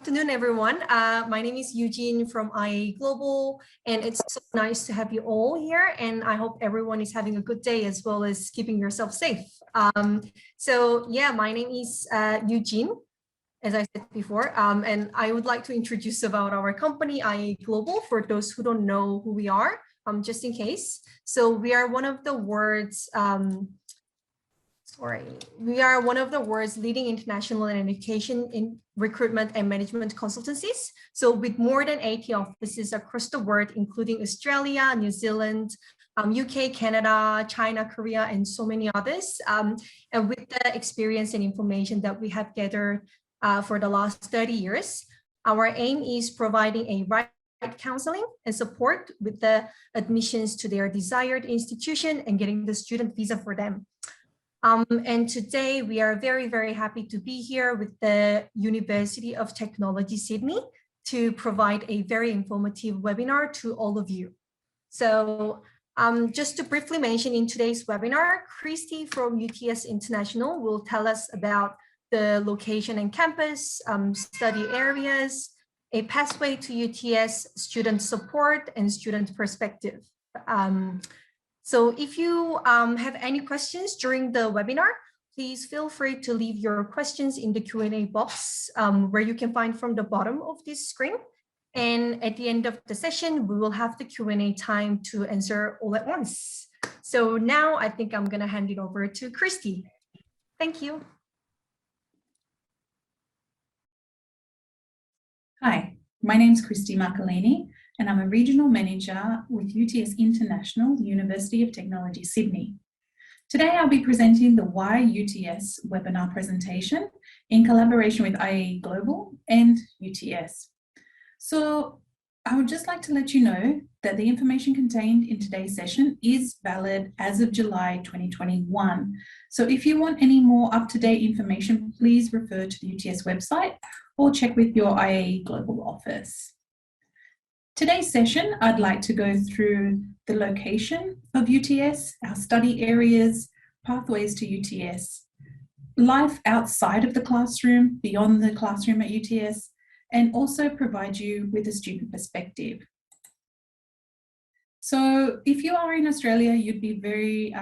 afternoon, everyone. My name is Yujin from IA Global, and it's so nice to have you all here. And I hope everyone is having a good day as well as keeping yourself safe. My name is Yujin, as I said before, and I would like to introduce about our company, IA Global, for those who don't know who we are, just in case. So we are one of the world's leading international and education in recruitment and management consultancies. So with more than 80 offices across the world, including Australia, New Zealand, UK, Canada, China, Korea, and so many others. And with the experience and information that we have gathered for the last 30 years, our aim is providing a right counseling and support with the admissions to their desired institution and getting the student visa for them. And today we are very, very happy to be here with the University of Technology, Sydney, to provide a very informative webinar to all of you. So just to briefly mention, in today's webinar, Kristie from UTS International will tell us about the location and campus, study areas, a pathway to UTS, student support, and student perspective. So if you have any questions during the webinar, please feel free to leave your questions in the Q&A box where you can find from the bottom of this screen. And at the end of the session, we will have the Q&A time to answer all at once. So now I think I'm going to hand it over to Kristie. Thank you. Hi, my name is Kristie Marcollini, and I'm a Regional Manager with UTS International, University of Technology, Sydney. Today, I'll be presenting the Why UTS webinar presentation in collaboration with IA Global and UTS. So I would just like to let you know that the information contained in today's session is valid as of July 2021. So if you want any more up-to-date information, please refer to the UTS website or check with your IA Global office. Today's session, I'd like to go through the location of UTS, our study areas, pathways to UTS, life outside of the classroom, beyond the classroom at UTS, and also provide you with a student perspective. So if you are in Australia, you'd be very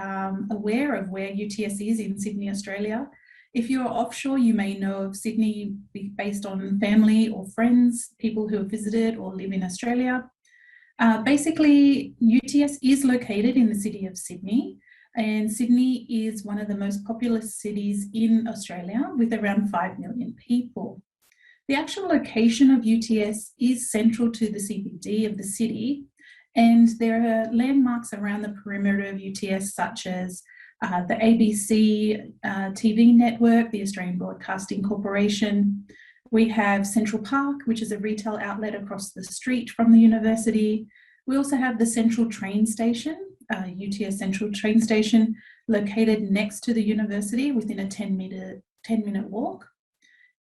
aware of where UTS is in Sydney, Australia. If you are offshore, you may know of Sydney based on family or friends, people who have visited or live in Australia. Basically, UTS is located in the city of Sydney, and Sydney is one of the most populous cities in Australia with around 5 million people. The actual location of UTS is central to the CBD of the city, and there are landmarks around the perimeter of UTS such as the ABC TV network, the Australian Broadcasting Corporation. We have Central Park, which is a retail outlet across the street from the university. We also have the Central Train Station, UTS Central Train Station, located next to the university within a 10-minute walk.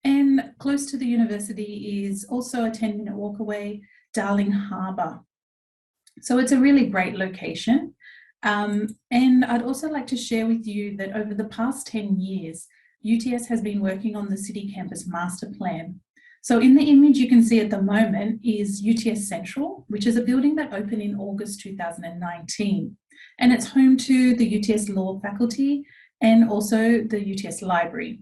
And close to the university is also a 10-minute walk away, Darling Harbour. So it's a really great location. And I'd also like to share with you that over the past 10 years, UTS has been working on the City Campus Master Plan. So in the image you can see at the moment is UTS Central, which is a building that opened in August 2019. And it's home to the UTS Law Faculty and also the UTS Library.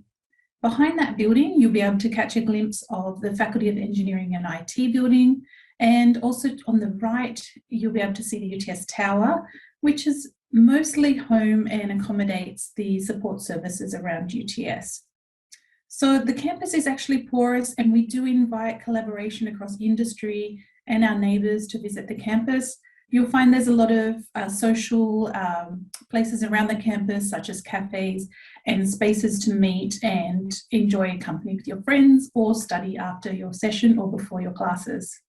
Behind that building, you'll be able to catch a glimpse of the Faculty of Engineering and IT building. And also on the right, you'll be able to see the UTS Tower, which is mostly home and accommodates the support services around UTS. So the campus is actually porous, and we do invite collaboration across industry and our neighbours to visit the campus. You'll find there's a lot of social places around the campus, such as cafes and spaces to meet and enjoy company with your friends or study after your session or before your classes.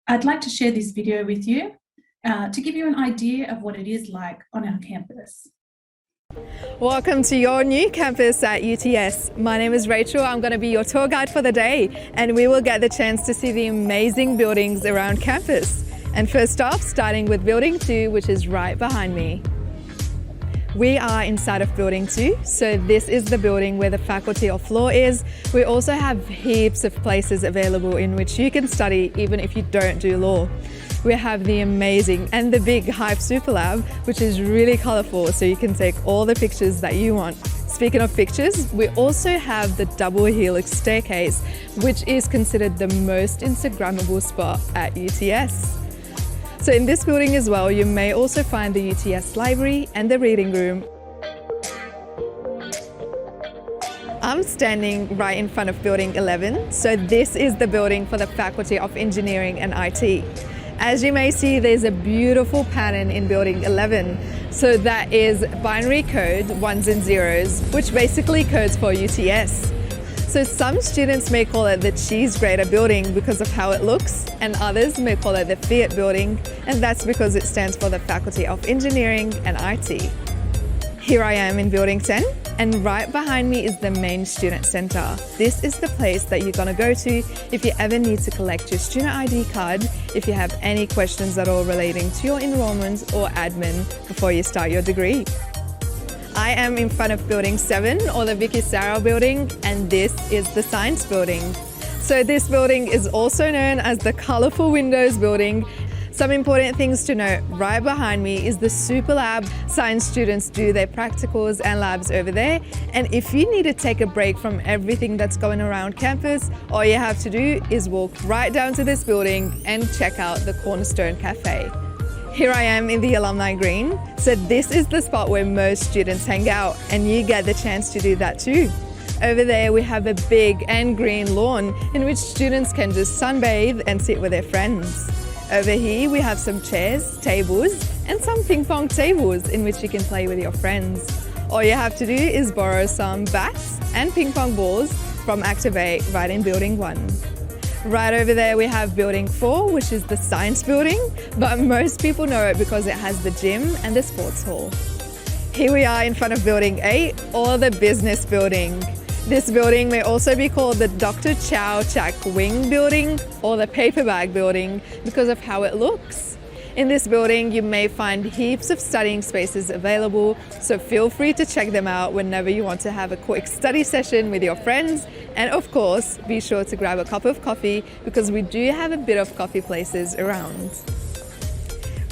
I'd like to share this video with you to give you an idea of what it is like on our campus. Welcome to your new campus at UTS. My name is Rachel. I'm going to be your tour guide for the day, and we will get the chance to see the amazing buildings around campus. And first off, starting with Building 2, which is right behind me. We are inside of building 2, so this is the building where the Faculty of Law is. We also have heaps of places available in which you can study even if you don't do law. We have the amazing and the big Hype Super Lab, which is really colourful, so you can take all the pictures that you want. Speaking of pictures, we also have the double helix staircase, which is considered the most Instagrammable spot at UTS. So in this building as well, you may also find the UTS library and the reading room. I'm standing right in front of building 11, so this is the building for the Faculty of Engineering and IT. As you may see, there's a beautiful pattern in building 11. So that is binary code, 1s and 0s, which basically codes for UTS. So some students may call it the cheese grater building because of how it looks, and others may call it the Fiat building, and that's because it stands for the Faculty of Engineering and IT. Here I am in building 10, and right behind me is the main student centre. This is the place that you're gonna go to if you ever need to collect your student ID card, if you have any questions at all relating to your enrolment or admin before you start your degree. I am in front of building 7, or the Vicky Sarah building, and this is the science building. So this building is also known as the colourful windows building. Some important things to note, right behind me is the Super Lab. Science students do their practicals and labs over there. And if you need to take a break from everything that's going around campus, all you have to do is walk right down to this building and check out the Cornerstone Cafe. Here I am in the Alumni Green. So this is the spot where most students hang out, and you get the chance to do that too. Over there we have a big and green lawn in which students can just sunbathe and sit with their friends. Over here we have some chairs, tables, and some ping pong tables in which you can play with your friends. All you have to do is borrow some bats and ping pong balls from Activate right in building 1. Right over there we have building 4, which is the science building, but most people know it because it has the gym and the sports hall. Here we are in front of building 8, or the business building. This building may also be called the Dr. Chow Chak Wing building or the paper bag building because of how it looks. In this building, you may find heaps of studying spaces available, so feel free to check them out whenever you want to have a quick study session with your friends. And of course, be sure to grab a cup of coffee because we do have a bit of coffee places around.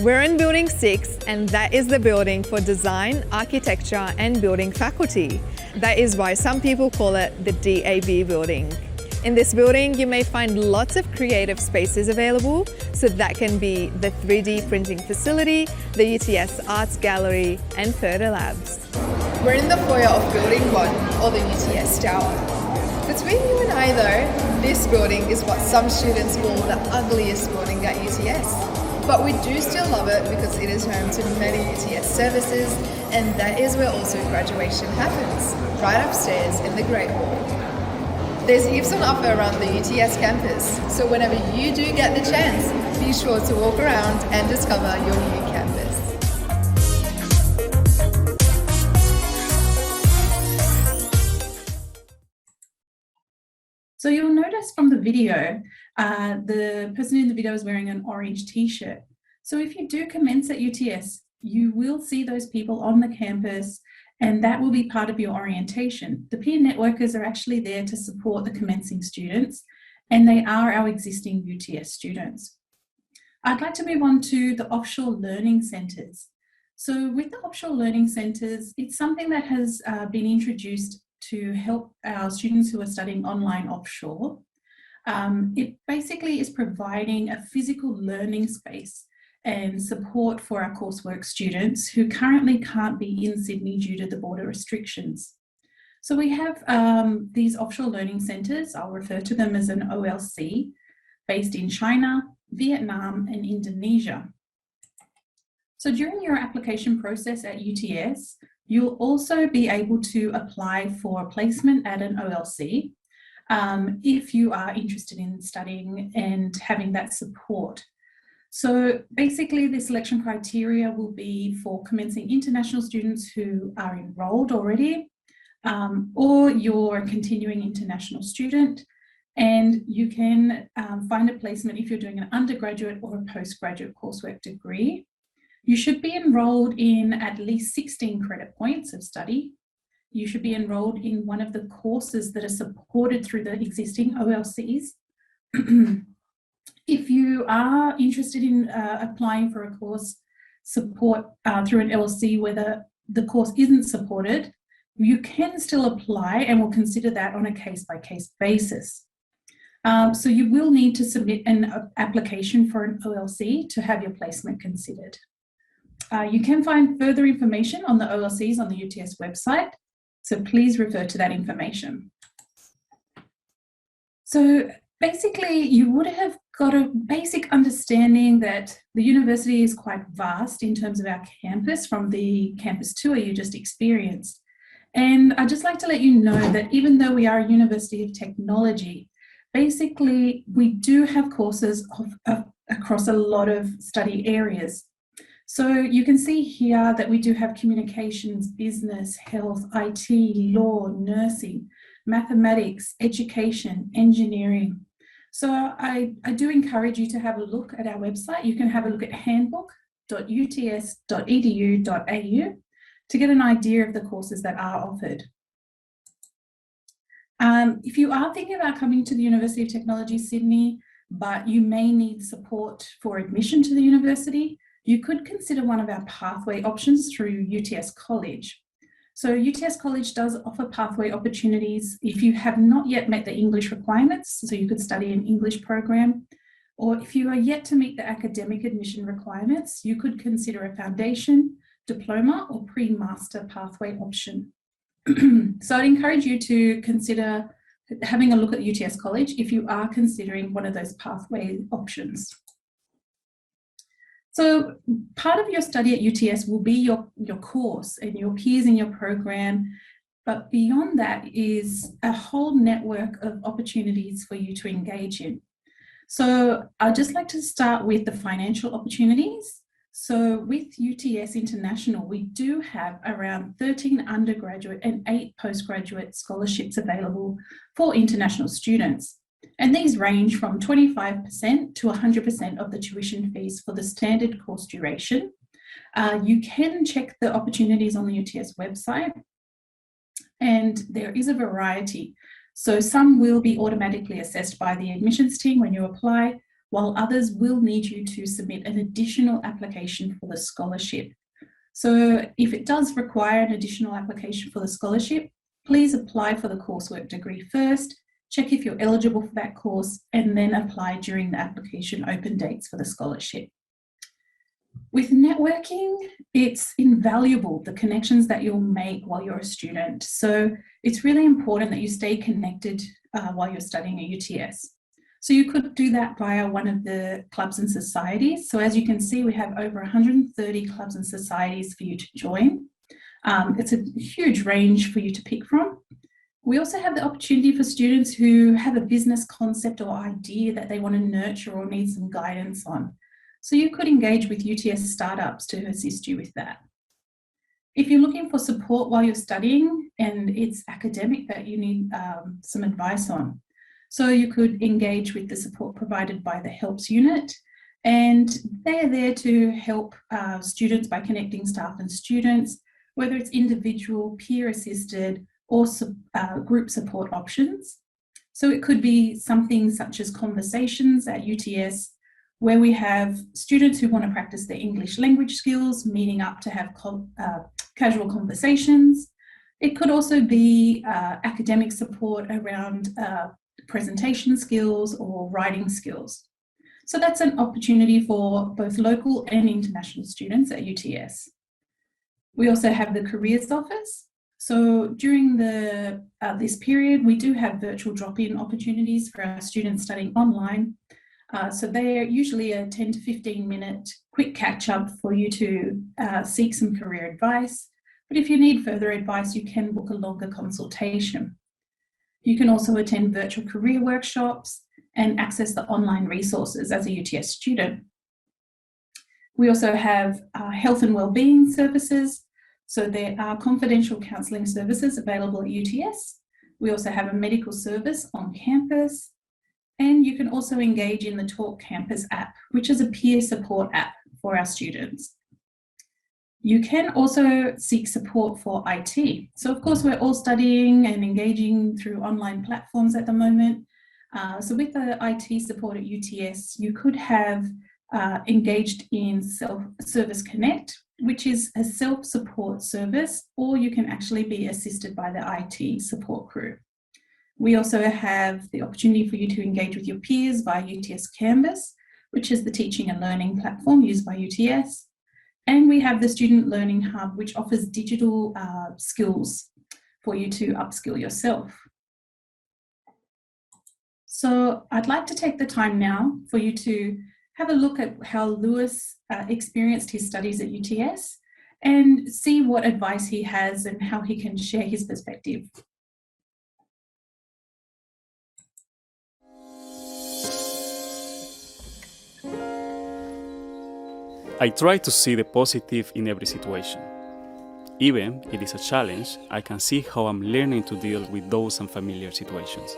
We're in building 6, and that is the building for design, architecture and building faculty. That is why some people call it the DAB building. In this building, you may find lots of creative spaces available, so that can be the 3D printing facility, the UTS Arts Gallery and further labs. We're in the foyer of building 1, or the UTS Tower. Between you and I though, this building is what some students call the ugliest building at UTS. But we do still love it because it is home to many UTS services, and that is where also graduation happens, right upstairs in the Great Hall. There's heaps on offer around the UTS campus, so whenever you do get the chance, be sure to walk around and discover your new campus. So you'll notice from the video, the person in the video is wearing an orange t-shirt. So if you do commence at UTS, you will see those people on the campus, and that will be part of your orientation. The peer networkers are actually there to support the commencing students, and they are our existing UTS students. I'd like to move on to the offshore learning centres. So with the offshore learning centres, it's something that has been introduced to help our students who are studying online offshore. It basically is providing a physical learning space and support for our coursework students who currently can't be in Sydney due to the border restrictions. So we have these offshore learning centres, I'll refer to them as an OLC, based in China, Vietnam and Indonesia. So during your application process at UTS, you'll also be able to apply for a placement at an OLC if you are interested in studying and having that support. So basically the selection criteria will be for commencing international students who are enrolled already, or you're a continuing international student, and you can find a placement if you're doing an undergraduate or a postgraduate coursework degree. You should be enrolled in at least 16 credit points of study. You should be enrolled in one of the courses that are supported through the existing OLCs. If you are interested in applying for a course support through an LLC where the course isn't supported, you can still apply, and we'll consider that on a case-by-case basis. So you will need to submit an application for an OLC to have your placement considered. You can find further information on the OLCs on the UTS website, so please refer to that information. So basically, you would have got a basic understanding that the university is quite vast in terms of our campus from the campus tour you just experienced. And I'd just like to let you know that even though we are a University of Technology, basically we do have courses across a lot of study areas. So you can see here that we do have communications, business, health, IT, law, nursing, mathematics, education, engineering. So I do encourage you to have a look at our website. You can have a look at handbook.uts.edu.au to get an idea of the courses that are offered. If you are thinking about coming to the University of Technology Sydney, but you may need support for admission to the university, you could consider one of our pathway options through UTS College. So UTS College does offer pathway opportunities if you have not yet met the English requirements, so you could study an English program, or if you are yet to meet the academic admission requirements, you could consider a foundation, diploma, or pre-master pathway option. So I'd encourage you to consider having a look at UTS College if you are considering one of those pathway options. So part of your study at UTS will be your course and your peers in your program, but beyond that is a whole network of opportunities for you to engage in. So I'd just like to start with the financial opportunities. So with UTS International, we do have around 13 undergraduate and 8 postgraduate scholarships available for international students. And these range from 25% to 100% of the tuition fees for the standard course duration. You can check the opportunities on the UTS website, and there is a variety. So some will be automatically assessed by the admissions team when you apply, while others will need you to submit an additional application for the scholarship. So if it does require an additional application for the scholarship, please apply for the coursework degree first, check if you're eligible for that course, and then apply during the application open dates for the scholarship. With networking, it's invaluable, the connections that you'll make while you're a student. So it's really important that you stay connected while you're studying at UTS. So you could do that via one of the clubs and societies. So as you can see, we have over 130 clubs and societies for you to join. It's a huge range for you to pick from. We also have the opportunity for students who have a business concept or idea that they want to nurture or need some guidance on. So you could engage with UTS startups to assist you with that. If you're looking for support while you're studying and it's academic that you need some advice on, so you could engage with the support provided by the Helps unit, and they are there to help students by connecting staff and students, whether it's individual, peer assisted, or group support options. So it could be something such as conversations at UTS, where we have students who want to practice their English language skills, meeting up to have casual conversations. It could also be academic support around presentation skills or writing skills. So that's an opportunity for both local and international students at UTS. We also have the Careers Office. So during this period, we do have virtual drop-in opportunities for our students studying online. So they're usually a 10 to 15 minute quick catch-up for you to seek some career advice. But if you need further advice, you can book a longer consultation. You can also attend virtual career workshops and access the online resources as a UTS student. We also have health and wellbeing services. So there are confidential counselling services available at UTS. We also have a medical service on campus. And you can also engage in the Talk Campus app, which is a peer support app for our students. You can also seek support for IT. So of course, we're all studying and engaging through online platforms at the moment. So with the IT support at UTS, you could have engaged in Service Connect, which is a self-support service, or you can actually be assisted by the IT support crew. We also have the opportunity for you to engage with your peers via UTS Canvas, which is the teaching and learning platform used by UTS. And we have the Student Learning Hub, which offers digital skills for you to upskill yourself. So I'd like to take the time now for you to have a look at how Lewis experienced his studies at UTS and see what advice he has and how he can share his perspective. I try to see the positive in every situation. Even if it is a challenge, I can see how I'm learning to deal with those unfamiliar situations.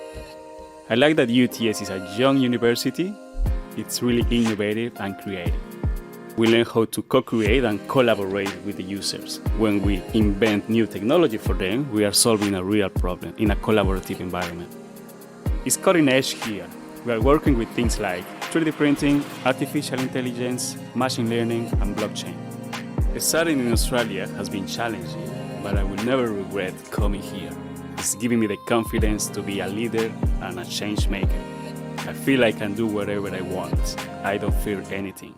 I like that UTS is a young university. It's really innovative and creative. We learn how to co-create and collaborate with the users. When we invent new technology for them, we are solving a real problem in a collaborative environment. It's cutting edge here. We are working with things like 3D printing, artificial intelligence, machine learning, and blockchain. Studying in Australia has been challenging, but I will never regret coming here. It's giving me the confidence to be a leader and a change maker. I feel I can do whatever I want. I don't fear anything.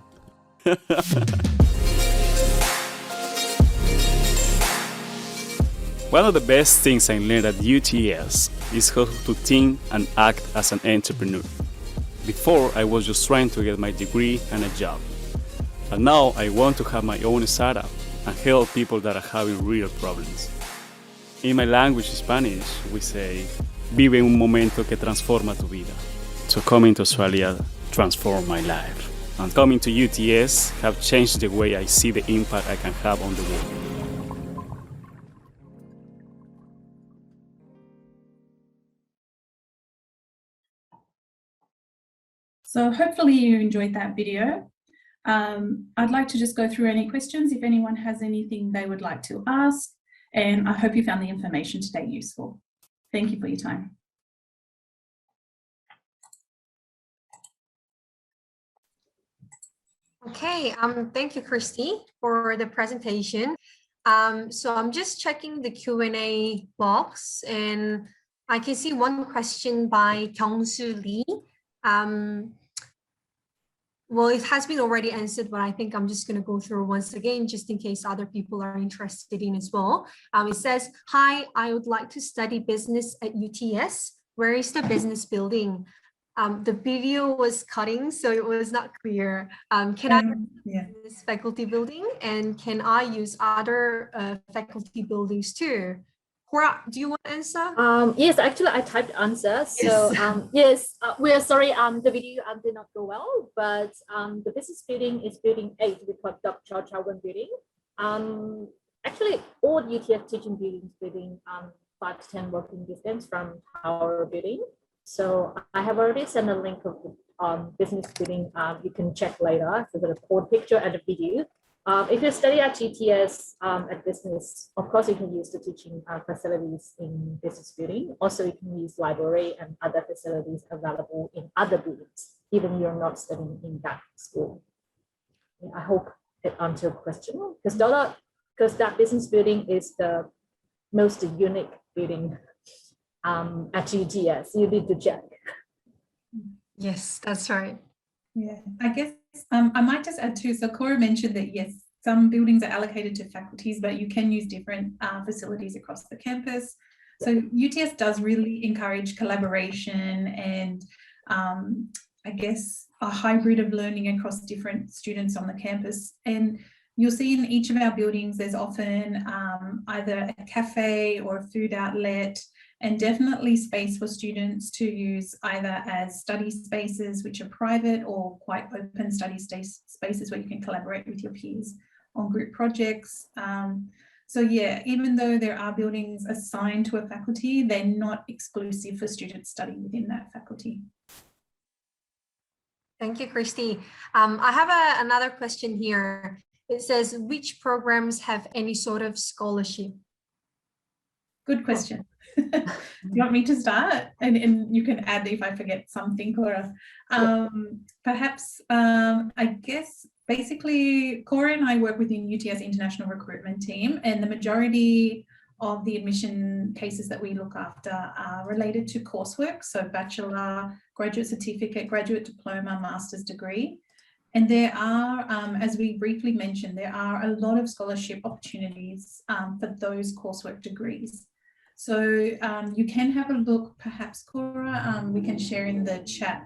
One of the best things I learned at UTS is how to think and act as an entrepreneur. Before, I was just trying to get my degree and a job. But now I want to have my own startup and help people that are having real problems. In my language, Spanish, we say, vive un momento que transforma tu vida. So coming to Australia transformed my life. And coming to UTS have changed the way I see the impact I can have on the world. So hopefully you enjoyed that video. I'd like to just go through any questions if anyone has anything they would like to ask, and I hope you found the information today useful. Thank you for your time. Okay, thank you, Kristie, for the presentation. So I'm just checking the Q&A box, and I can see one question by Kyung-Soo Lee. Well, it has been already answered, but I think I'm just going to go through once again, just in case other people are interested in as well. It says, hi, I would like to study business at UTS. Where is the business building? The video was cutting, so it was not clear. Can I use this faculty building, and can I use other faculty buildings too? Cora, do you want to answer? Yes, actually, I typed answer. So yes, we are sorry. The video did not go well, but the business building is building 8. We call Dr. Chow Chow Wan building. Actually, all UTS teaching buildings within 5 to 10 walking distance from our building. So I have already sent a link of the business building. You can check later. So the code picture and the video. If you study at UTS at business, of course, you can use the teaching facilities in business building. Also, you can use library and other facilities available in other buildings, even you're not studying in that school. Yeah, I hope it answered your question, because that business building is the most unique building at UTS. You need to check. Yes, that's right. Yeah, I guess I might just add too, so Cora mentioned that yes, some buildings are allocated to faculties, but you can use different facilities across the campus. So UTS does really encourage collaboration and I guess a hybrid of learning across different students on the campus. And you'll see in each of our buildings, there's often either a cafe or a food outlet, and definitely space for students to use either as study spaces, which are private, or quite open study spaces where you can collaborate with your peers on group projects. So yeah, even though there are buildings assigned to a faculty, they're not exclusive for students studying within that faculty. Thank you, Kristie. I have another question here. It says, which programs have any sort of scholarship? Good question. Do you want me to start? And you can add if I forget something, Cora. Perhaps, I guess, basically, Cora and I work within UTS International Recruitment Team, and the majority of the admission cases that we look after are related to coursework, so bachelor, graduate certificate, graduate diploma, master's degree. And there are, as we briefly mentioned, there are a lot of scholarship opportunities for those coursework degrees. So you can have a look, perhaps, Cora, we can share in the chat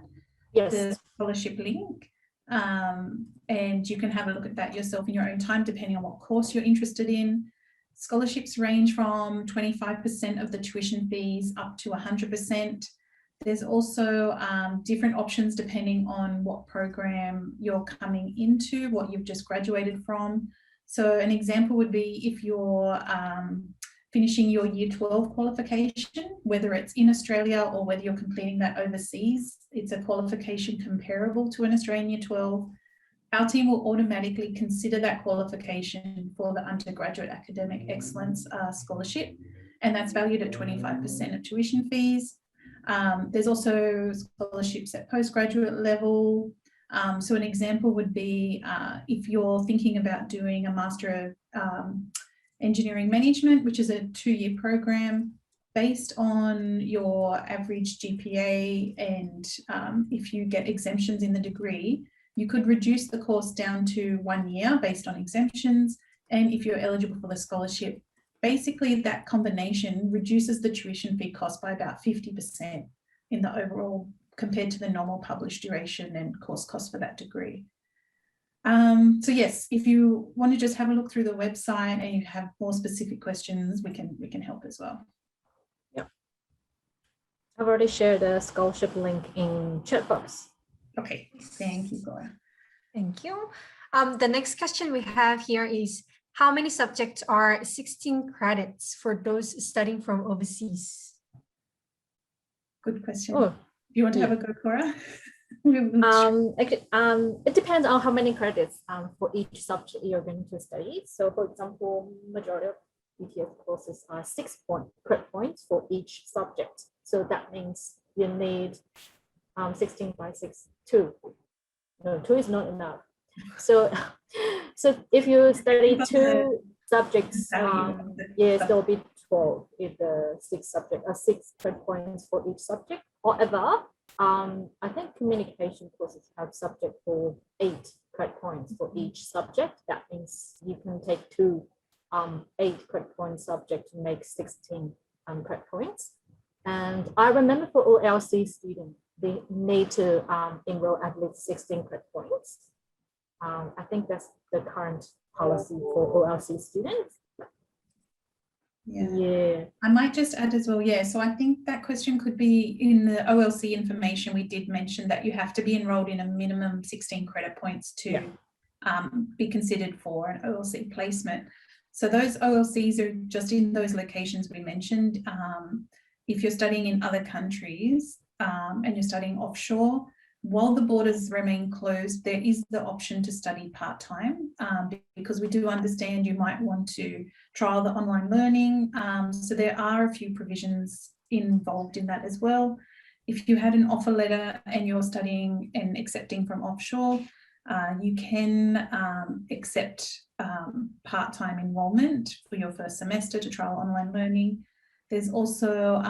the scholarship link, and you can have a look at that yourself in your own time, depending on what course you're interested in. Scholarships range from 25% of the tuition fees up to 100%. There's also different options depending on what program you're coming into, what you've just graduated from. So an example would be if you're finishing your Year 12 qualification, whether it's in Australia or whether you're completing that overseas, it's a qualification comparable to an Australian Year 12. Our team will automatically consider that qualification for the undergraduate academic excellence scholarship, and that's valued at 25% of tuition fees. There's also scholarships at postgraduate level. So an example would be if you're thinking about doing a Master of Engineering Management, which is a 2-year program, based on your average GPA, and if you get exemptions in the degree, you could reduce the course down to 1 year based on exemptions. And if you're eligible for the scholarship, basically that combination reduces the tuition fee cost by about 50% in the overall, compared to the normal published duration and course cost for that degree. So yes, if you want to just have a look through the website and you have more specific questions, we can help as well. Yeah, I've already shared the scholarship link in chat box. Okay, thank you, Cora. Thank you. The next question we have here is, how many subjects are 16 credits for those studying from overseas? Good question. Oh, do you want to have a go, Cora? It depends on how many credits for each subject you're going to study. So for example, majority of UTS courses are 6 credit points for each subject. So that means you need 16 by 6, 2. No, 2 is not enough. So if you study 2 subjects, yes, there'll be 12 if the 6 credit points for each subject. However, I think communication courses have subject for 8 credit points for each subject. That means you can take 2 8 credit point subject to make 16 credit points. And I remember for OLC students, they need to enroll at least 16 credit points. I think that's the current policy for OLC students. Yeah. I might just add as well, so I think that question could be in the OLC information. We did mention that you have to be enrolled in a minimum 16 credit points to be considered for an OLC placement. So those OLCs are just in those locations we mentioned. If you're studying in other countries and you're studying offshore, while the borders remain closed, there is the option to study part-time, because we do understand you might want to trial the online learning. So there are a few provisions involved in that as well. If you had an offer letter and you're studying and accepting from offshore, you can accept part-time enrolment for your first semester to trial online learning. There's also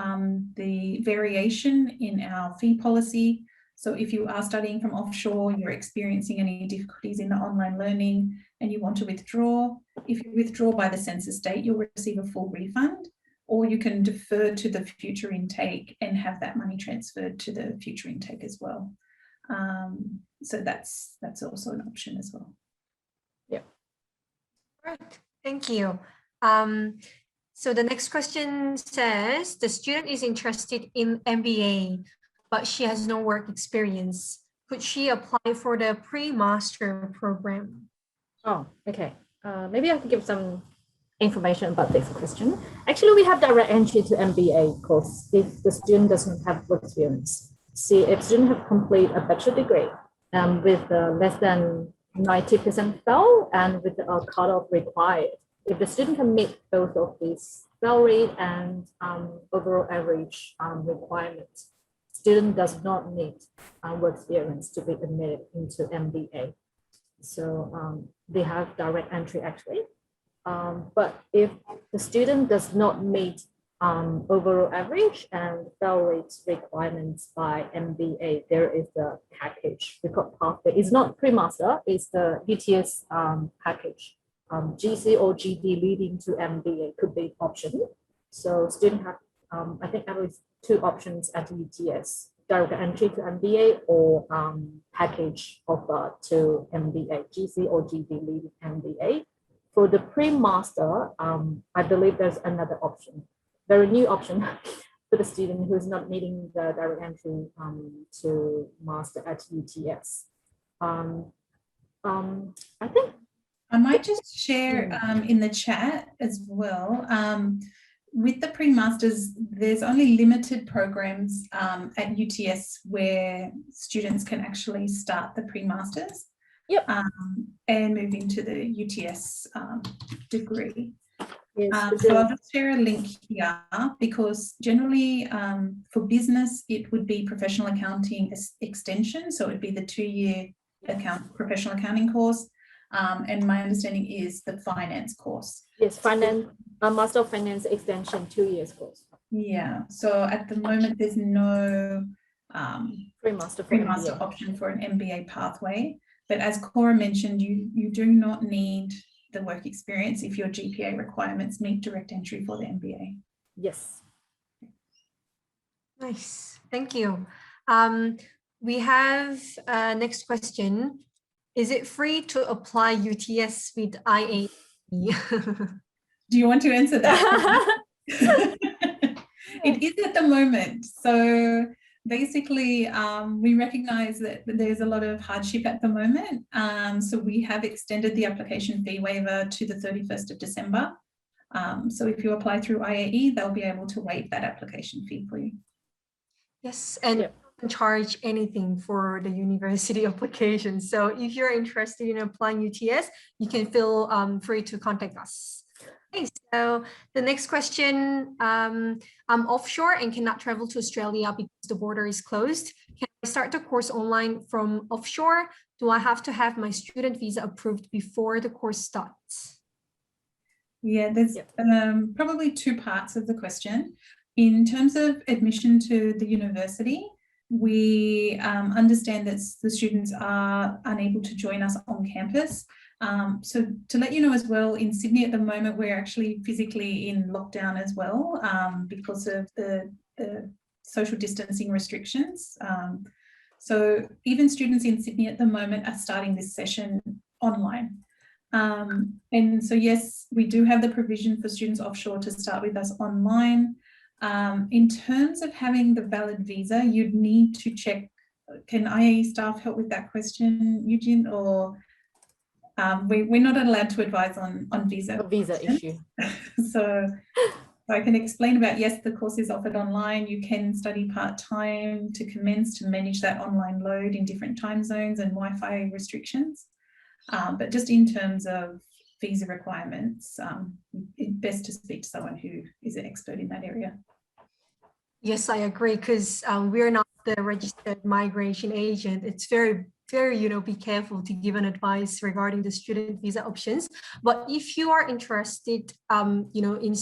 the variation in our fee policy. So if you are studying from offshore, you're experiencing any difficulties in the online learning and you want to withdraw, if you withdraw by the census date, you'll receive a full refund, or you can defer to the future intake and have that money transferred to the future intake as well. So that's also an option as well. Yeah. Right. Thank you. So the next question says, the student is interested in MBA, but she has no work experience. Could she apply for the pre-master program? Oh, okay. Maybe I can give some information about this question. Actually, we have direct entry to MBA course if the student doesn't have work experience. See, if student have complete a bachelor degree with less than 90% fail and with a cutoff required. If the student can meet both of these fail rate and overall average requirements, student does not need work experience to be admitted into MBA. So they have direct entry actually. But if the student does not meet overall average and fail rates requirements by MBA, there is the package we call pathway. It's not pre-master, it's the UTS package. GC or GD leading to MBA could be option. So student have, I think, at least 2 options at UTS: direct entry to MBA or package offer to MBA, GC or GD leading MBA. For the pre-master, I believe there's another option, very new option for the student who's not meeting the direct entry to master at UTS. I think I might just share in the chat as well. With the pre-masters, there's only limited programs at UTS where students can actually start the pre-masters. Yep. And move into the UTS degree. yes, So I'll just share a link here, because generally for business, it would be professional accounting extension. So it would be the 2-year professional accounting course. And my understanding is the finance course. yes, finance, Master of Finance extension 2 years course. Yeah, so at the moment, there's no Pre-master option for an MBA pathway. But as Cora mentioned, you do not need the work experience if your GPA requirements meet direct entry for the MBA. Yes. Nice, thank you. We have next question. Is it free to apply UTS with IAE? Do you want to answer that? It is at the moment. So basically, we recognize that there's a lot of hardship at the moment. So we have extended the application fee waiver to the 31st of December. So if you apply through IAE, they'll be able to waive that application fee for you. Yes, and Yep. don't charge anything for the university application. So if you're interested in applying UTS, you can feel free to contact us. Okay, so the next question, I'm offshore and cannot travel to Australia because the border is closed. Can I start the course online from offshore? Do I have to have my student visa approved before the course starts? Yeah, there's Yep. probably 2 parts of the question. In terms of admission to the university, we understand that the students are unable to join us on campus. So to let you know as well, in Sydney at the moment, we're actually physically in lockdown as well because of the social distancing restrictions. So even students in Sydney at the moment are starting this session online. And so, yes, we do have the provision for students offshore to start with us online. In terms of having the valid visa, you'd need to check, can IAE staff help with that question, Yujin, or we're not allowed to advise on visa. A visa issue. So I can explain about, yes, the course is offered online. You can study part-time to commence to manage that online load in different time zones and Wi-Fi restrictions. But just in terms of visa requirements, it's best to speak to someone who is an expert in that area. Yes, I agree, because we're not the registered migration agent. It's very, be careful to give an advice regarding the student visa options. But if you are interested, in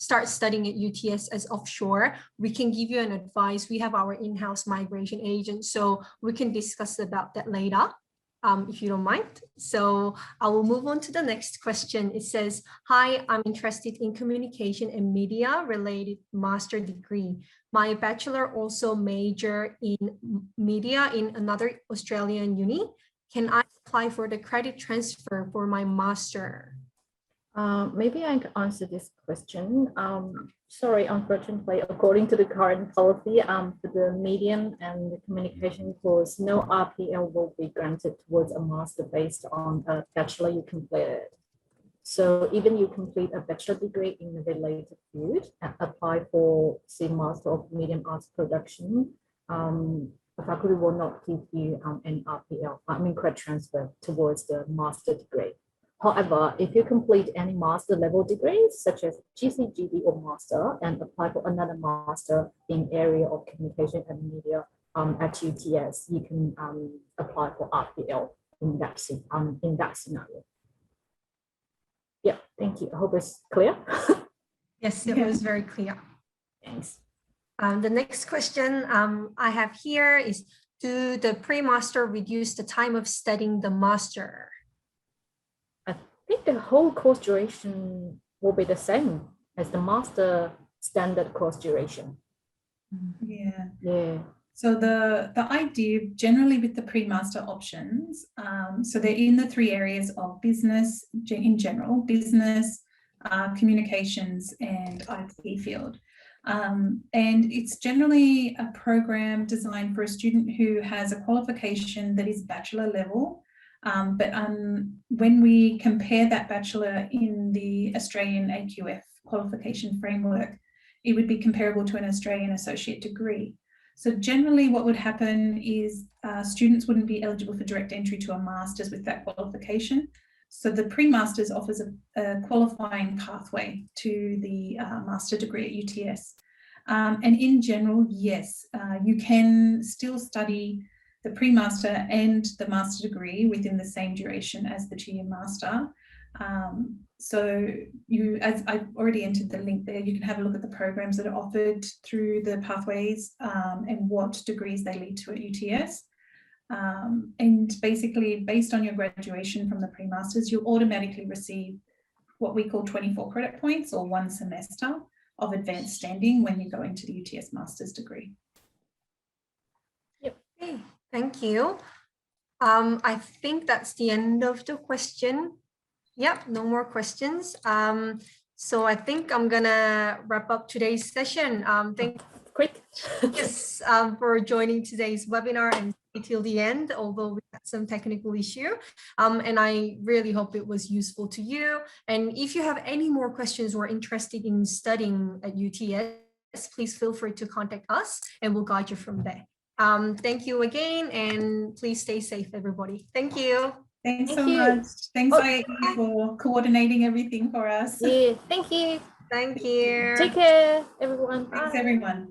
start studying at UTS as offshore, we can give you an advice. We have our in-house migration agent, so we can discuss about that later. If you don't mind. So I will move on to the next question. It says, hi, I'm interested in communication and media related master degree. My bachelor also major in media in another Australian uni. Can I apply for the credit transfer for my master? Maybe I can answer this question. Sorry, unfortunately, according to the current policy, for the medium and the communication course, no RPL will be granted towards a master based on a bachelor you completed. So even you complete a bachelor degree in a related field and apply for, say, Master of Medium Arts Production, the faculty will not give you any RPL, credit transfer towards the master degree. However, if you complete any master level degrees, such as GCGD or master, and apply for another master in area of communication and media at UTS, you can apply for RPL in that scenario. Yeah, thank you. I hope it's clear. Yes, it was very clear. Thanks. The next question I have here is, do the pre-master reduce the time of studying the master? I think the whole course duration will be the same as the master standard course duration. Yeah. Yeah. So the idea generally with the pre-master options, so they're in the 3 areas of business in general, business, communications, and IT field. And it's generally a program designed for a student who has a qualification that is bachelor level. But when we compare that bachelor in the Australian AQF qualification framework, it would be comparable to an Australian associate degree. So generally what would happen is students wouldn't be eligible for direct entry to a master's with that qualification. So the pre-masters offers a qualifying pathway to the master degree at UTS. And in general, yes, you can still study the pre-master and the master degree within the same duration as the 2-year master. So you, as I've already entered the link there, you can have a look at the programs that are offered through the pathways and what degrees they lead to at UTS. And basically, based on your graduation from the pre-masters, you'll automatically receive what we call 24 credit points or 1 semester of advanced standing when you go into the UTS master's degree. Yep. Okay, thank you. I think that's the end of the question. Yep, no more questions. So I think I'm gonna wrap up today's session. Quick. Yes, for joining today's webinar and till the end, although we had some technical issue. And I really hope it was useful to you. And if you have any more questions or interested in studying at UTS, please feel free to contact us and we'll guide you from there. Thank you again, and please stay safe, everybody. Thank you. Thanks so much. Thanks, IE, for coordinating everything for us. Yeah, thank you. Thank you. Take care, everyone. Thanks, Bye. everyone.